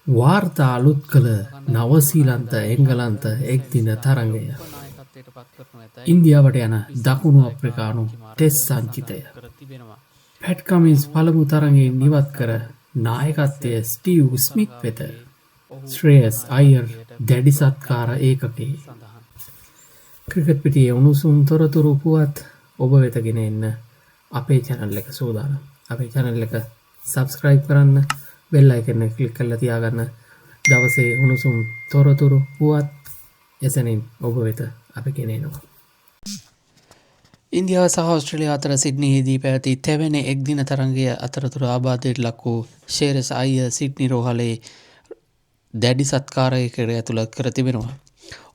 වාර්තා අලුත් කළ නවසීලන්ත එංගලන්ත එක් දින තරඟය. ඉන්දියාවට යන දකුණු අප්‍රිකානු ටෙස් සංචිතය. පැට්කමින්ස් පළමු තරගෙන් නිවත් කර නායකත්වය ස්ටීව් ස්මිත් වෙත ශ්‍රේයස් අයර් දැඩි සත්කාර ඒකකේ. ක්‍රිකට් පිටියේ උණුසුම් තොරතුරු පුවත් ඔබ වෙතගෙන එන්න අපේ channel එක සෝදානම්. අපේ channel එක subscribe කරන්න, bell icon එක click කරලා තියාගන්න. දවසේ උණුසුම් තොරතුරු පුවත් එසැනින් ඔබ වෙත අපි ගෙනෙනවා. ඉන්දියාව සහ ඕස්ට්‍රේලියාව අතර සිඩ්නියේදී පැවති තෙවැනි එක්දින තරඟය අතරතුර ආබාධයට ලක් වූ ශේරස් අයියර් සිඩ්නි රෝහලේ දැඩි සත්කාරයකට ඇතුළත් කර තිබෙනවා.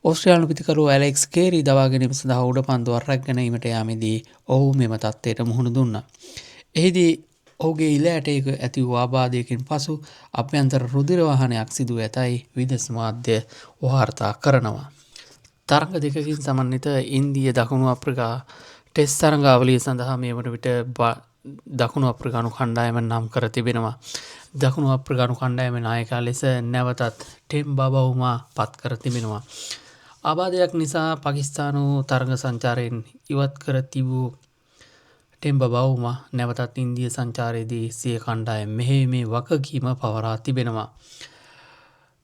ඕස්ට්‍රේලියානු පිතිකරු ඇලෙක්ස් කේරි දවා ගැනීම සඳහා උඩ පන්දුවක් රැකගැනීමට යාමේදී ඔහු මෙම තත්ත්වයට මුහුණ දුන්නා. එහිදී ඔහුගේ ඉල ඇටයක ඇති වූ ආබාධයකින් පසු අභ්‍යන්තර රුධිර වහනයක් සිදුව ඇතැයි විදෙස් මාධ්‍ය වාර්තා කරනවා. තරඟ දෙකකින් සමන්විත ඉන්දිය දකුණු අප්‍රිකා ටෙස් තරඟාවලිය සඳහා මේ වන විට දකුණු අප්‍රිකානු කණ්ඩායම නම් කර තිබෙනවා. දකුණු අප්‍රිකානු කණ්ඩායම නායකයා ලෙස නැවතත් ටෙම් බබවුමා පත් කර තිබෙනවා. ආබාධයක් නිසා පාකිස්තානු තරඟ සංචාරයෙන් ඉවත් කර තිබූ ටෙම් බබවුමා නැවතත් ඉන්දිය සංචාරයේදී සිය කණ්ඩායම මෙහෙයීමේ වගකීම පවරා තිබෙනවා.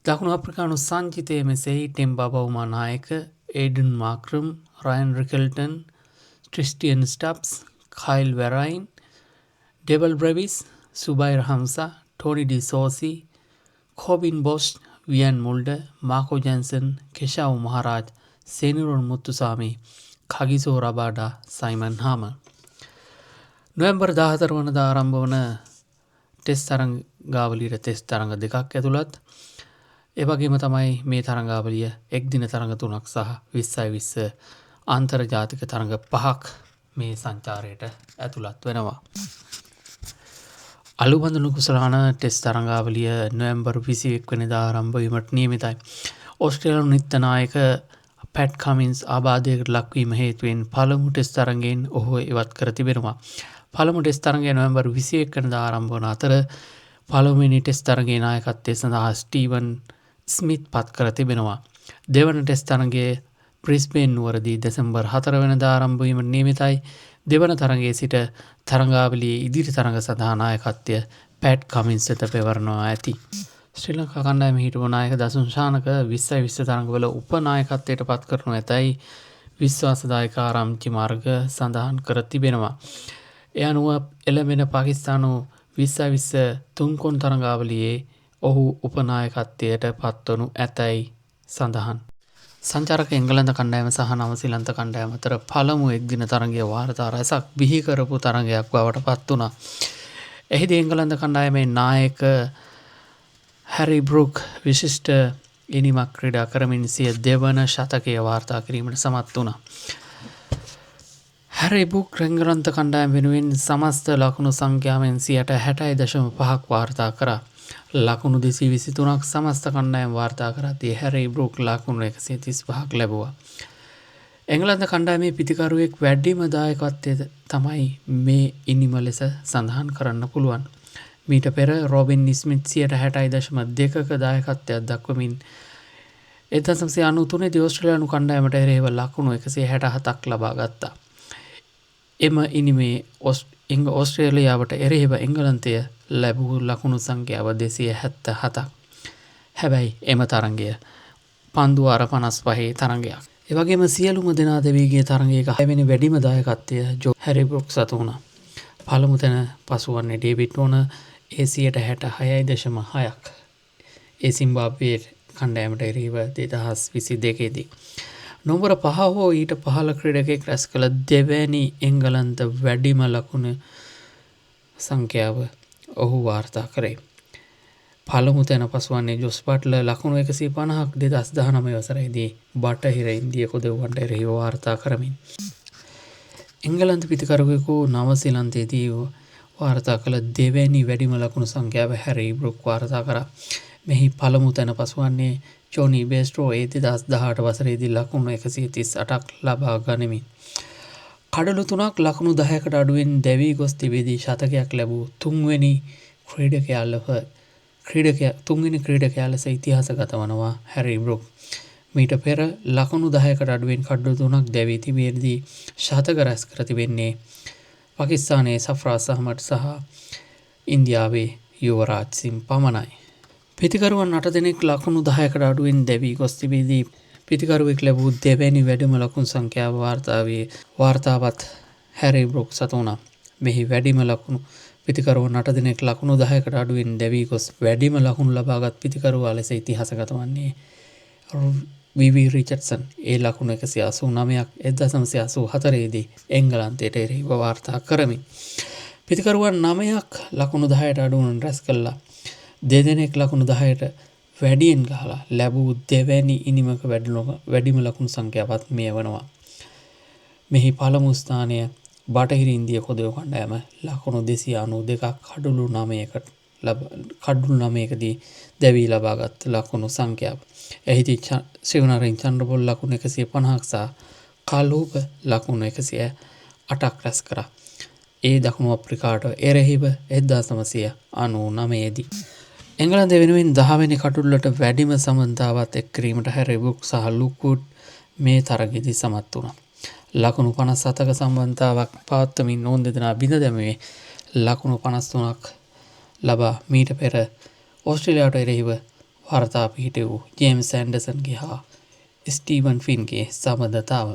දකුණු අප්‍රිකානු සංචිතයේ මෙසේයි ටෙම් බබවුමා නායක ඒඩන් මාක්‍රම්, Ryan රිකල්ටන්, Christian ස්ටබ්ස්, කයිල් වෙරයින්, ඩෙබල් බ්‍රෙවිස්, සුබයිර් හම්සා, Tony D සෝසි, කොබින් බොෂ්, වියන් මුල්ඩ, Marco ජැන්සන්, කෙෂාව් මහරාජ්, සේනිරුන් Muthusamy, කගිසෝ රබාඩා, Simon හාමර්. November 14 වනදා ආරම්භ වන ටෙස් තරඟාවලියට ටෙස් තරඟ දෙකක් ඇතුළත්. එවගේම තමයි මේ තරඟාවලිය එක් දින තරඟ 3ක් සහ 20/20 අන්තර්ජාතික තරඟ 5ක් මේ සංචාරයට ඇතුළත් වෙනවා. අලුබඳුණු කුසලාන ටෙස් තරඟාවලිය නොවැම්බර් 21 වෙනිදා ආරම්භ වීමට නියමිතයි. ඕස්ට්‍රේලියානු නිත්‍ය නායක පැට් කමින්ස් ආබාධයකට ලක්වීම හේතුවෙන් පළමු ටෙස් තරඟයෙන් ඔහු ඉවත් කර තිබෙනවා. පළමු ටෙස් තරඟය නොවැම්බර් 21 වෙනිදා ආරම්භ වන අතර පළමුවෙනි ටෙස් තරඟයේ නායකත්වය සඳහා ස්ටීවන් ස්මිත් පත් කර තිබෙනවා. දෙවන ටෙස් තරඟයේ බ්‍රිස්බේන් නුවරදී දෙසැම්බර් 4 වෙනිදා ආරම්භ වීමට නියමිතයි. දෙවන තරඟයේ සිට තරඟාවලියේ ඉදිරි තරඟ සඳහා නායකත්වය පැට් කමින්ස් වෙත පෙවරනවා ඇති. ශ්‍රී ලංකා කණ්ඩායම හිටපු නායක දසුන් ශානක 20/20 තරඟවල උපනායකත්වයට පත් කරනු ඇතැයි විශ්වාසදායක ආරංචි මාර්ග සඳහන් කර තිබෙනවා. ඒ අනුව එළඹෙන පාකිස්තානු 20/20 තුන්කොන් තරඟාවලියේ ඔහු උපනායකත්වයට පත්වනු ඇතැයි සඳහන්. සංචාරක එංගලන්ත කණ්ඩායම සහ නවසීලන්ත කණ්ඩායම අතර පළමු එක්දින තරඟය වාර්තා රැසක් බිහි කරපු තරඟයක් බවට පත් වුණා. එහිදී එංගලන්ත කණ්ඩායමේ නායක හැරි බ්‍රූක් විශිෂ්ට ඉනිමක් ක්‍රීඩා කරමින් සිය දෙවන ශතකය වාර්තා කිරීමට සමත් වුණා. හැරි බ්‍රූක් එංගලන්ත කණ්ඩායම වෙනුවෙන් සමස්ත ලකුණු සංඛ්‍යාවෙන් 60.5ක් වාර්තා කරා. ලකුණු 223ක් සමස්ත කණ්ඩායම වාර්තා කරද්දී හැරි බ්‍රූක් ලකුණු 135ක් ලැබුවා. එංගලන්ත කණ්ඩායමේ පිතිකරුවෙක් වැඩිම දායකත්වය තමයි මේ ඉනිම ලෙස සඳහන් කරන්න පුළුවන්. මීට පෙර රොබින් ස්මිත් 60.2ක දායකත්වයක් දක්වමින් 1993 දී ඕස්ට්‍රේලියානු කණ්ඩායමට එරෙහිව ලකුණු 167ක් ලබා ගත්තා. එම ඉනිමේ ඕස්ට්‍රේලියාවට එරෙහිව එංගලන්තය ලැබූ ලකුණු සංඛ්‍යාව 277ක්. හැබැයි එම තරඟය පන්දු අර 55 තරඟයක්. එවැගේම සියලුම දෙනා දෙවීගේ තරඟයක 6 වෙනි වැඩිම දායකත්වය හැරි බ්‍රූක් සතු වුණා. පළමු තැන පසුවන්නේ ඩේවිඩ් වොර්නර් 66.6ක්. ඒ සිම්බාබ්වේ කණ්ඩායමට එරෙහිව 2022 දී. නොම්බර 5 හෝ ඊට පහළ ක්‍රීඩකයෙක් රැස් කළ දෙවැනි එංගලන්ත වැඩිම ලකුණු සංඛ්‍යාව ඔහු වාර්තා කරේ. පළමු තැන පසුවන්නේ ජොස් බට්ලර් ලකුණු 150ක් 2019 වසරේදී බටහිර ඉන්දිය කොදව්වන්ට එරෙහිව වාර්තා කරමින්. එංගලන්ත පිතිකරුවෙකු නවසීලන්තයේදී වාර්තා කළ දෙවැනි වැඩිම ලකුණු සංඛ්‍යාව හැරි බ්‍රූක් වාර්තා කරා. මෙහි පළමු තැන පසුවන්නේ ජෝනි බේස්ට්‍රෝ 2018 වසරේදී ලකුණු 138ක් ලබා ගනිමින්. කඩලු 3ක් ලකුණු 10කට අඩුවෙන් දැවී ගොස් තිබෙදී ශතකයක් ලැබූ තුන්වෙනි ක්‍රීඩකයා ලෙස තුන්වෙනි ක්‍රීඩකයා ලෙස ඉතිහාසගත වනවා හැරි බ්‍රොක්. මීට පෙර ලකුණු 10කට අඩුවෙන් කඩු 3ක් දැවී තිබෙද්දී ශතක රැස් කර තිබෙන්නේ පාකිස්තානයේ සෆ්රාස් අහමඩ් සහ ඉන්දියාවේ යුවරාජ් සිං පමණයි. පිතිකරුවන් 8 දෙනෙක් ලකුණු 10කට අඩුවෙන් දැවී ගොස් තිබෙද්දී පිතිකරුවෙක් ලැබූ දෙවැනි වැඩිම ලකුණු සංඛ්‍යාව වාර්තාවත් හැරි බ්‍රොක් සතු වුණා. මෙහි වැඩිම ලකුණු පිතිකරුවන් 8 දෙනෙක් ලකුණු 10කට අඩුවෙන් දැවී ගොස් වැඩිම ලකුණු ලබාගත් පිතිකරුවා ලෙස ඉතිහාසගත වන්නේ විවි රිචඩ්සන්. ඒ ලකුණු 189ක් 1984 දී එංගලන්තයට එරෙහිව වාර්තා කරමින් පිතිකරුවන් 9ක් ලකුණු 10ට අඩුවෙන් රැස් කළා. දෙදෙනෙක් ලකුණු 10ට වැඩියෙන් ගහලා ලැබූ දෙවැනි ඉනිමක වැඩිම ලකුණු සංඛ්‍යාවත් මෙය වනවා. මෙහි පළමු ස්ථානය බටහිර ඉන්දිය කොදව කණ්ඩායම ලකුණු 292ක් කඩුළු 9කදී දැවී ලබාගත් ලකුණු සංඛ්‍යාව. එහිදී ශ්‍රීවනරින් චන්ද්‍රපොල් ලකුණු 150ක් සහ කලූප ලකුණු 108ක් රැස් කරා. ඒ දකුණු අප්‍රිකාට එරෙහිව 1999 දී එංගලන්තය වෙනුවෙන් 10 වෙනි කටුල්ලට වැඩිම සමන්තාවත් එක් කිරීමට හැරි බ්‍රොක් සහ ලුක් වුඩ් මේ තරගයේදී සමත් වුණා. ලකුණු 57ක සම්බන්ධතාවක් පවත්වමින් ඔවුන් දෙදෙනා බිඳ දැමුවේ ලකුණු 53ක් ලබා මීට පෙර ඕස්ට්‍රේලියාවට එරෙහිව වාර්තා පිහිට වූ ජේම්ස් ඇන්ඩර්සන්ගේ හා ස්ටීවන් ෆින්ගේ සබඳතාව.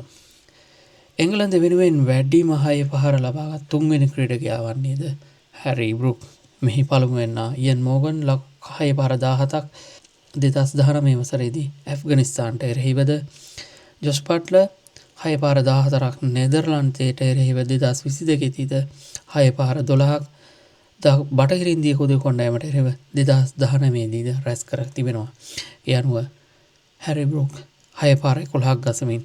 එංගලන්තය වෙනුවෙන් වැඩිම 6 පහර ලබාගත් තුන්වෙනි ක්‍රීඩකයා වන්නේද හැරි බ්‍රොක්. මෙහි පළමුවෙන් ඉයන් මෝගන් 6 පහර 17ක් 2019 වසරේදී ඇෆ්ගනිස්තානට එරෙහිවද ජොස් බට්ලර් 6 පහර 14ක් නෙදර්ලන්තයට එරෙහිව 2022 දී 6 පහර 12ක් බටහිර ඉන්දිය කොදු කොණ්ඩායමට එරෙහිව 2019 දී රැස් කර තිබෙනවා. ඒ අනුව හැරි බ්‍රොක් 6 පහර 11ක් ගසමින්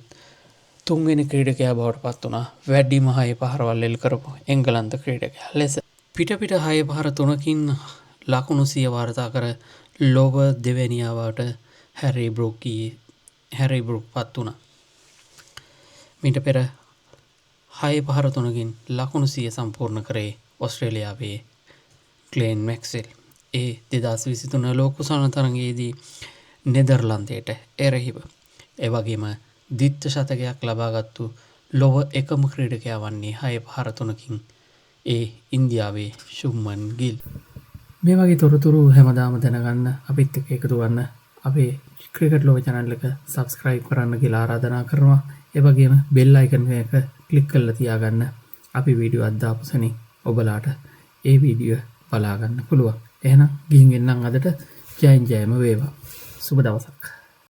තුන්වෙනි ක්‍රීඩකයා බවට පත් වුණා. වැඩිම 6 පහරවල් එල් කරපු එංගලන්ත ක්‍රීඩකයා ලෙස. පිට 6 පහර 3කින් ලකුණු 100 වාර්තා කර ලොව දෙවැනියා බවට හැරි බ්‍රොක් පත් වුණා. මීට පෙර 6 පහර 3කින් ලකුණු 100 සම්පූර්ණ කරේ ඔස්ට්‍රේලියාවේ ක්ලේන් මැක්ස්වෙල්. ඒ 2023 ලෝක කුසලාන තරගයේදී නෙදර්ලන්තයට එරෙහිව එවැගේම ද්විත්ව ශතකයක් ලබාගත්තු ලොව එකම ක්‍රීඩකයා වන්නේ 6 පහර 3කින් ඒ ඉන්දියාවේ ශුම්මන් ගිල්. මේ වගේ තොරතුරු හැමදාම දැනගන්න අපිත් එක්ක එකතු වන්න අපේ ක්‍රිකට් ලෝක channel එක subscribe කරන්න කියලා ආරාධනා කරනවා. ඒ වගේම bell icon එක click කරලා තියාගන්න. අපි වීඩියෝ අදාපු සැනින් ඔබලාට ඒ වීඩියෝ බලා ගන්න පුළුවන්. එහෙනම් ගිහින් එන්නම් අදට ජයෙන් ජයම වේවා. සුබ දවසක්.